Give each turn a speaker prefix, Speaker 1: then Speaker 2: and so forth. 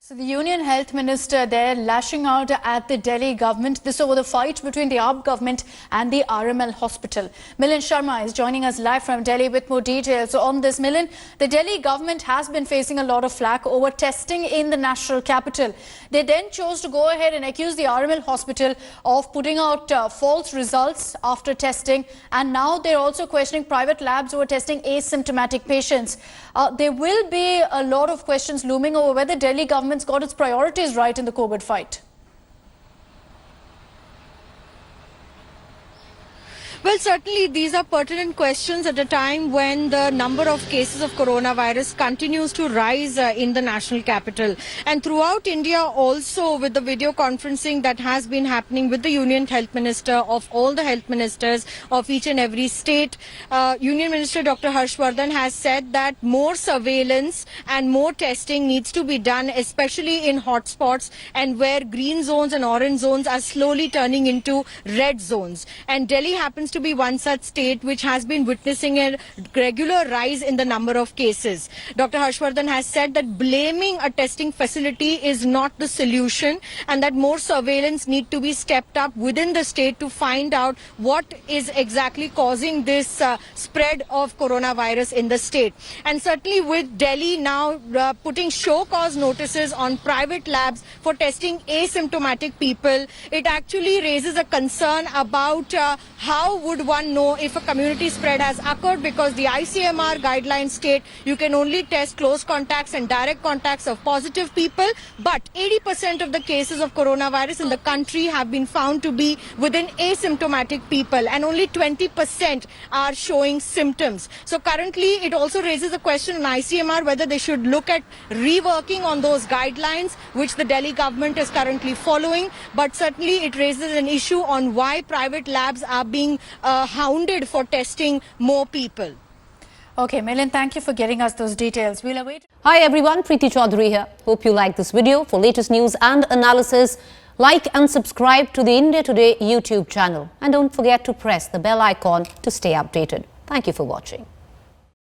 Speaker 1: So the Union Health Minister there lashing out at the Delhi government. This over the fight between the AAP government and the RML hospital. Milind Sharma is joining us live from Delhi with more details. So on this, Milind, the Delhi government has been facing a lot of flack over testing in the national capital. They then chose to go ahead and accuse the RML hospital of putting out false results after testing. And now they're also questioning private labs who are testing asymptomatic patients. There will be a lot of questions looming over whether Delhi government's got its priorities right in the COVID fight.
Speaker 2: Well, certainly these are pertinent questions at a time when the number of cases of coronavirus continues to rise in the national capital. And throughout India also, with the video conferencing that has been happening with the Union Health Minister of all the health ministers of each and every state, Union Minister Dr. Harsh Vardhan has said that more surveillance and more testing needs to be done, especially in hotspots and where green zones and orange zones are slowly turning into red zones. And Delhi happens to be one such state which has been witnessing a regular rise in the number of cases. Dr. Harsh Vardhan has said that blaming a testing facility is not the solution and that more surveillance need to be stepped up within the state to find out what is exactly causing this spread of coronavirus in the state. And certainly with Delhi now putting show cause notices on private labs for testing asymptomatic people, it actually raises a concern about how would one know if a community spread has occurred, because the ICMR guidelines state you can only test close contacts and direct contacts of positive people, but 80% of the cases of coronavirus in the country have been found to be within asymptomatic people and only 20% are showing symptoms. So currently it also raises a question on ICMR whether they should look at reworking on those guidelines which the Delhi government is currently following, but certainly it raises an issue on why private labs are being hounded for testing more people.
Speaker 1: Okay, Milind, thank you for getting us those details. We'll await.
Speaker 3: Hi everyone, Preeti Chaudhary here. Hope you like this video. For latest news and analysis, like and subscribe to the India Today YouTube channel. And don't forget to press the bell icon to stay updated. Thank you for watching.